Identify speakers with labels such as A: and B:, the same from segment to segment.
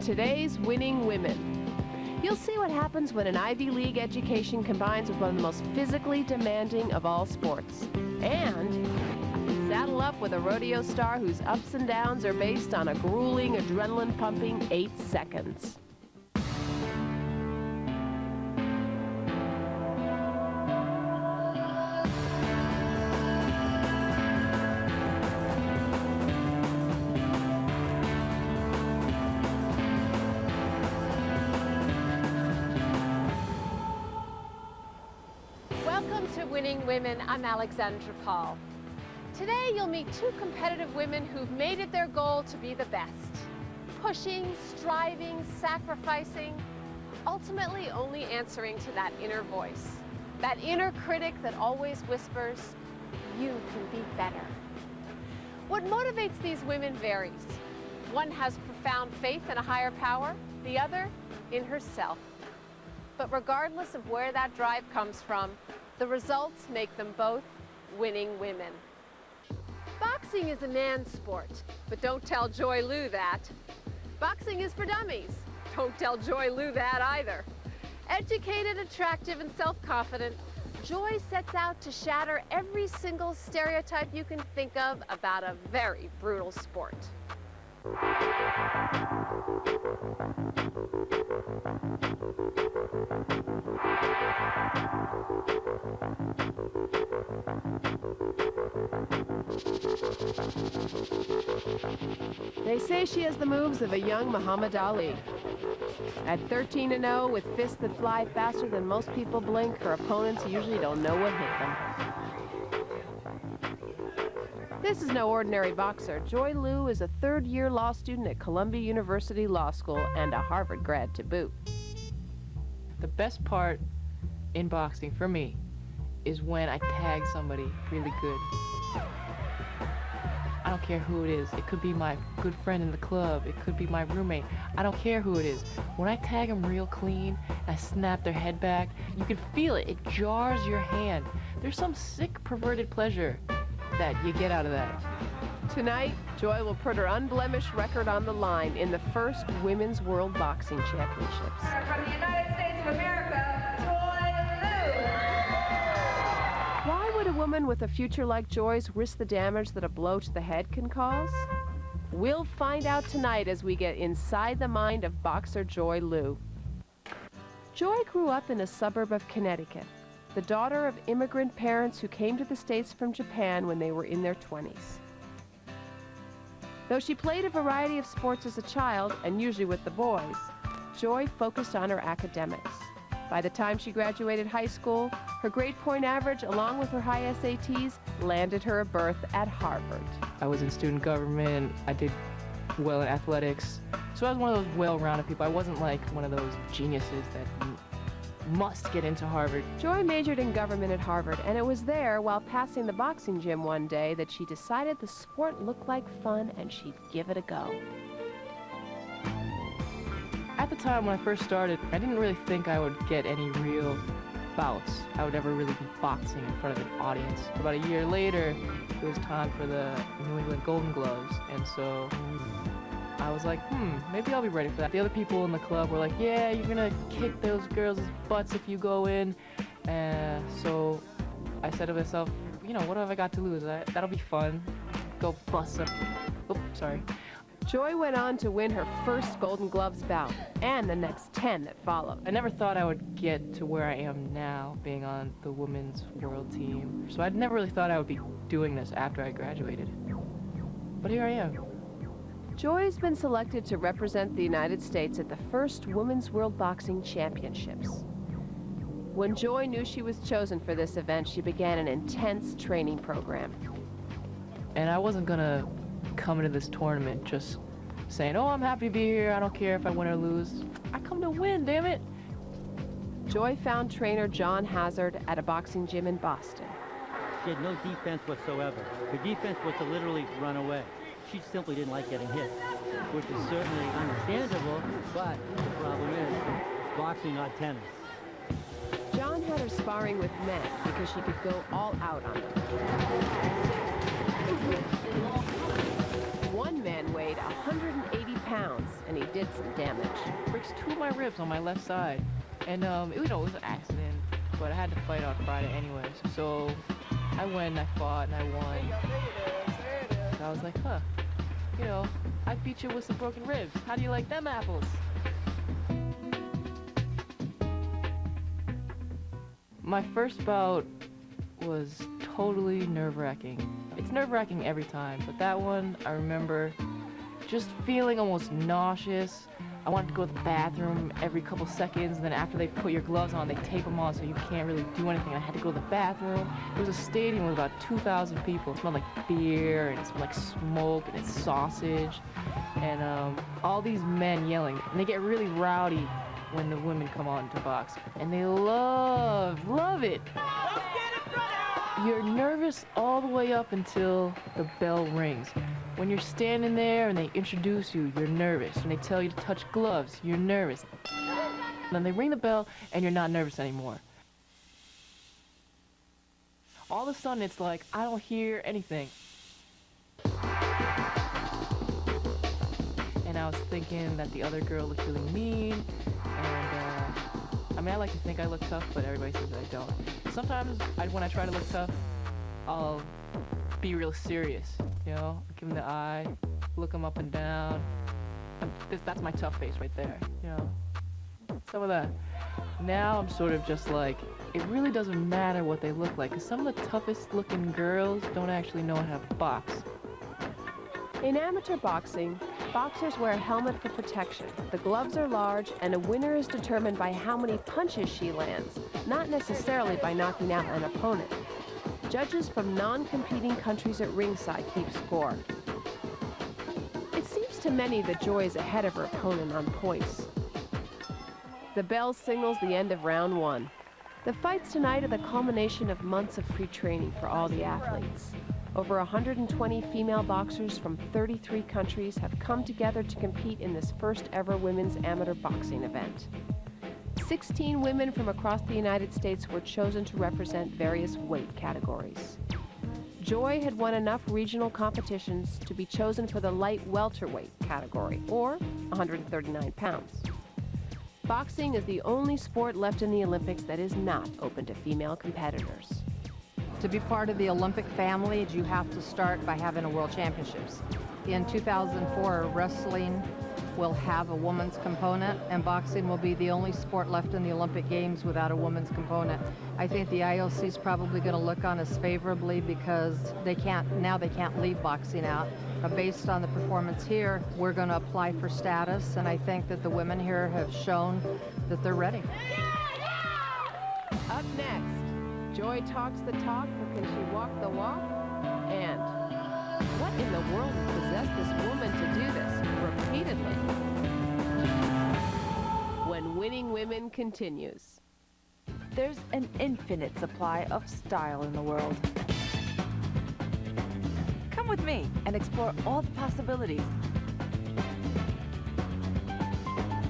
A: Today's winning women. You'll see what happens when an Ivy League education combines with one of the most physically demanding of all sports. And saddle up with a rodeo star whose ups and downs are based on a grueling, adrenaline-pumping 8 seconds.
B: Welcome to Winning Women. I'm Alexandra Paul. Today you'll meet 2 competitive women who've made it their goal to be the best. Pushing, striving, sacrificing, ultimately only answering to that inner voice. That inner critic that always whispers, you can be better. What motivates these women varies. One has profound faith in a higher power, the other in herself. But regardless of where that drive comes from, the results make them both winning women. Boxing is a man's sport, but don't tell Joy Lou that. Boxing is for dummies. Don't tell Joy Lou that either. Educated, attractive, and self-confident, Joy sets out to shatter every single stereotype you can think of about a very brutal sport.
A: They say she has the moves of a young Muhammad Ali. At 13-0, with fists that fly faster than most people blink, her opponents usually don't know what hit them. This is no ordinary boxer. Joy Lou is a third-year law student at Columbia University Law School and a Harvard grad to boot.
C: The best part in boxing for me is when I tag somebody really good. I don't care who it is. It could be my good friend in the club. It could be my roommate. I don't care who it is. When I tag them real clean, I snap their head back, you can feel it. It jars your hand. There's some sick, perverted pleasure that you get out of that.
A: Tonight, Joy will put her unblemished record on the line in the first Women's World Boxing Championships.
D: From the United States of America, Joy Lou.
A: Why would a woman with a future like Joy's risk the damage that a blow to the head can cause? We'll find out tonight as we get inside the mind of boxer Joy Lou. Joy grew up in a suburb of Connecticut, the daughter of immigrant parents who came to the States from Japan when they were in their 20s. Though she played a variety of sports as a child, and usually with the boys, Joy focused on her academics. By the time she graduated high school, her grade point average, along with her high SATs, landed her a berth at Harvard.
C: I was in student government. I did well in athletics. So I was one of those well-rounded people. I wasn't like one of those geniuses that must get into Harvard.
A: Joy majored in government at Harvard, and it was there, while passing the boxing gym one day, that she decided the sport looked like fun and she'd give it a go.
C: At the time when I first started, I didn't really think I would get any real bouts. I would ever really be boxing in front of an audience. About a year later, it was time for the New England Golden Gloves, and so I was like, maybe I'll be ready for that. The other people in the club were like, yeah, you're gonna kick those girls' butts if you go in. So I said to myself, you know, what have I got to lose? That'll be fun. Go bust up. Oops, sorry.
A: Joy went on to win her first Golden Gloves bout, and the next 10 that followed.
C: I never thought I would get to where I am now, being on the women's world team. So I never really thought I would be doing this after I graduated. But here I am.
A: Joy's been selected to represent the United States at the first Women's World Boxing Championships. When Joy knew she was chosen for this event, she began an intense training program.
C: And I wasn't gonna come into this tournament just saying, oh, I'm happy to be here, I don't care if I win or lose. I come to win, damn it.
A: Joy found trainer John Hazard at a boxing gym in Boston.
E: She had no defense whatsoever. Her defense was to literally run away. She simply didn't like getting hit, which is certainly understandable, but the problem is boxing, not tennis.
A: John had her sparring with men because she could go all out on them. One man weighed 180 pounds. pounds, and he did some damage.
C: Breaks 2 of my ribs on my left side. And, it was an accident, but I had to fight on Friday anyways. So I went and I fought and I won. So I was like, huh, I beat you with some broken ribs. How do you like them apples? My first bout was totally nerve-wracking. It's nerve-wracking every time, but that one, I remember just feeling almost nauseous. I wanted to go to the bathroom every couple seconds, and then after they put your gloves on, they tape them on so you can't really do anything. I had to go to the bathroom. It was a stadium with about 2,000 people. It smelled like beer, and it smelled like smoke, and it's sausage, and all these men yelling. And they get really rowdy when the women come on to box, and they love it. You're nervous all the way up until the bell rings. When you're standing there and they introduce you, you're nervous. When they tell you to touch gloves, you're nervous. Then they ring the bell and you're not nervous anymore. All of a sudden it's like, I don't hear anything. And I was thinking that the other girl looked really mean, and I mean, I like to think I look tough, but everybody says that I don't. Sometimes when I try to look tough, I'll be real serious, give them the eye, look them up and down. That's my tough face right there, some of that. Now I'm sort of just like, it really doesn't matter what they look like, because some of the toughest looking girls don't actually know how to box.
A: In amateur boxing, boxers wear a helmet for protection. The gloves are large, and a winner is determined by how many punches she lands, not necessarily by knocking out an opponent. Judges from non-competing countries at ringside keep score. It seems to many that Joy is ahead of her opponent on points. The bell signals the end of round 1. The fights tonight are the culmination of months of pre-training for all the athletes. Over 120 female boxers from 33 countries have come together to compete in this first ever women's amateur boxing event. 16 women from across the United States were chosen to represent various weight categories. Joy had won enough regional competitions to be chosen for the light welterweight category, or 139 pounds. Boxing is the only sport left in the Olympics that is not open to female competitors.
F: To be part of the Olympic family, you have to start by having a World Championships. In 2004, wrestling will have a women's component, and boxing will be the only sport left in the Olympic Games without a women's component. I think the IOC is probably going to look on us favorably because they can't leave boxing out. Based on the performance here, we're going to apply for status, and I think that the women here have shown that they're ready.
A: Up next, Joy talks the talk, or can she walk the walk? And what in the world possessed this woman to do this repeatedly? When Winning Women continues.
G: There's an infinite supply of style in the world. Come with me and explore all the possibilities.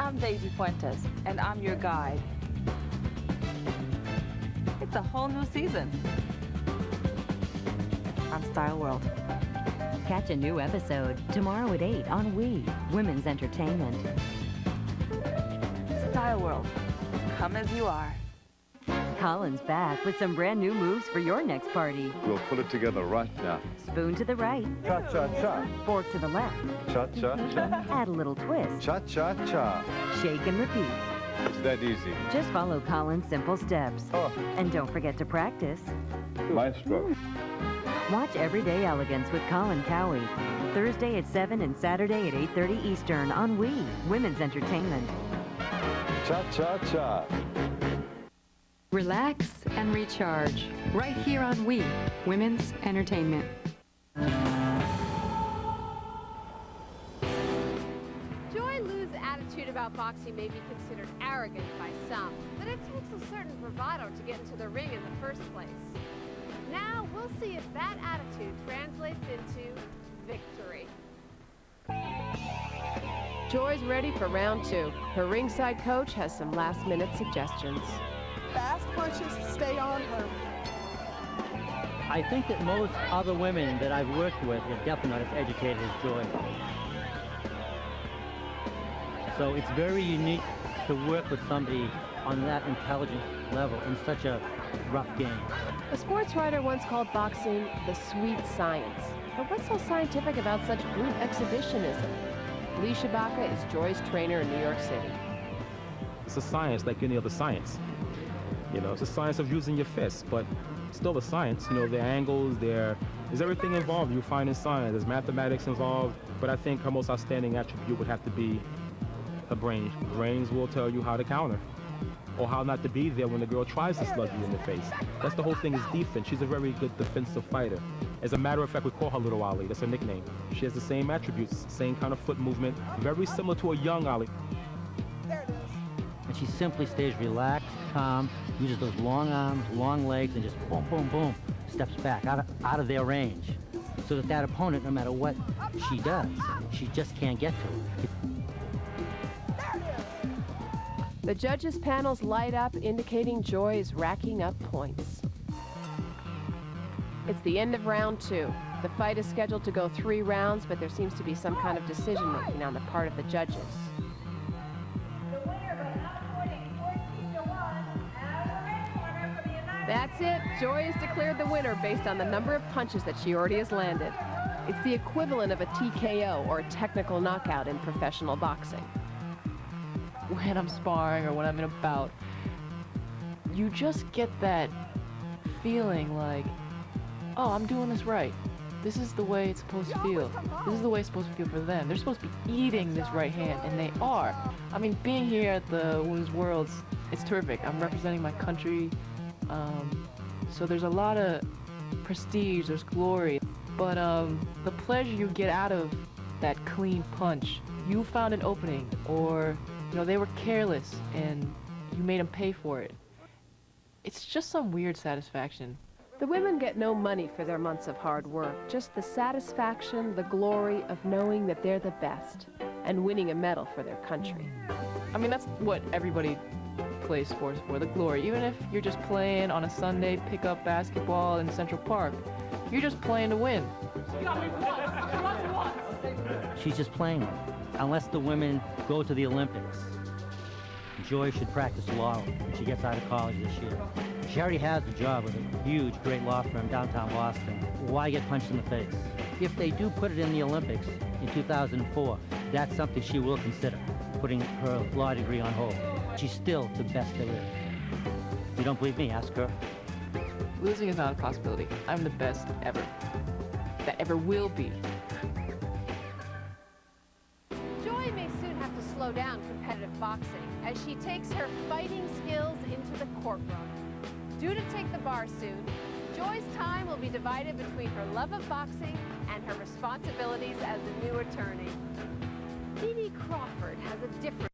G: I'm Daisy Fuentes, and I'm your guide. It's a whole new season on Style World.
H: Catch a new episode tomorrow at 8 on We, Women's Entertainment.
G: Style World. Come as you are.
H: Colin's back with some brand new moves for your next party.
I: We'll put it together right now.
H: Spoon to the right.
I: Cha-cha-cha.
H: Fork to the left.
I: Cha-cha-cha.
H: Add a little twist.
I: Cha-cha-cha.
H: Shake and repeat.
I: It's that easy.
H: Just follow Colin's simple steps.
I: Oh.
H: And don't forget to practice.
I: Maestro.
H: Watch Everyday Elegance with Colin Cowie. Thursday at 7 and Saturday at 8:30 Eastern on We, Women's Entertainment.
I: Cha-cha-cha.
J: Relax and recharge right here on We, Women's Entertainment.
B: Joy Lou's attitude about boxing may be considered arrogant by some, but it takes a certain bravado to get into the ring in the first place. Now we'll see if that attitude translates into victory.
A: Joy's ready for round 2. Her ringside coach has some last-minute suggestions.
K: Fast punches stay on her.
E: I think that most other women that I've worked with are definitely not as educated as Joy. So it's very unique to work with somebody on that intelligent level in such a rough game.
A: A sports writer once called boxing the sweet science. But what's so scientific about such brute exhibitionism? Lee Shabaka is Joy's trainer in New York City.
L: It's a science like any other science. You know, it's a science of using your fists, but still a science. You know, there are angles, there's everything involved you find in science. There's mathematics involved, but I think her most outstanding attribute would have to be her brains. Brains will tell you how to counter, or how not to be there when the girl tries to slug you in the face. That's the whole thing, is defense. She's a very good defensive fighter. As a matter of fact, we call her Little Ali. That's her nickname. She has the same attributes, same kind of foot movement, very similar to a young Ali.
E: And she simply stays relaxed, calm, uses those long arms, long legs, and just boom, boom, boom, steps back out of their range. So that opponent, no matter what she does, she just can't get to her.
A: The judges' panels light up, indicating Joy is racking up points. It's the end of round 2. The fight is scheduled to go 3 rounds, but there seems to be some kind of decision-making on the part of the judges. That's it. Joy is declared the winner based on the number of punches that she already has landed. It's the equivalent of a TKO, or a technical knockout, in professional boxing.
C: When I'm sparring or when I'm in a bout, you just get that feeling like, oh, I'm doing this right. This is the way it's supposed to feel. This is the way it's supposed to feel for them. They're supposed to be eating this right hand, and they are. I mean, being here at the Women's Worlds, it's terrific. I'm representing my country, so there's a lot of prestige, there's glory. But the pleasure you get out of that clean punch, you found an opening, or you know, they were careless and you made them pay for it. It's just some weird satisfaction.
A: The women get no money for their months of hard work, just the satisfaction, the glory of knowing that they're the best and winning a medal for their country.
C: I mean, that's what everybody plays sports for, the glory. Even if you're just playing on a Sunday pickup basketball in Central Park, you're just playing to win.
E: She's just playing. Unless the women go to the Olympics, Joy should practice law when she gets out of college this year. She already has a job with a huge, great law firm downtown Boston. Why get punched in the face? If they do put it in the Olympics in 2004, that's something she will consider, putting her law degree on hold. She's still the best there is. If you don't believe me, ask her.
C: Losing is not a possibility. I'm the best ever. That ever will be.
B: Joy may soon have to slow down competitive boxing as she takes her fighting skills into the courtroom. Due to take the bar soon, Joy's time will be divided between her love of boxing and her responsibilities as a new attorney. Dee Dee Crawford has a different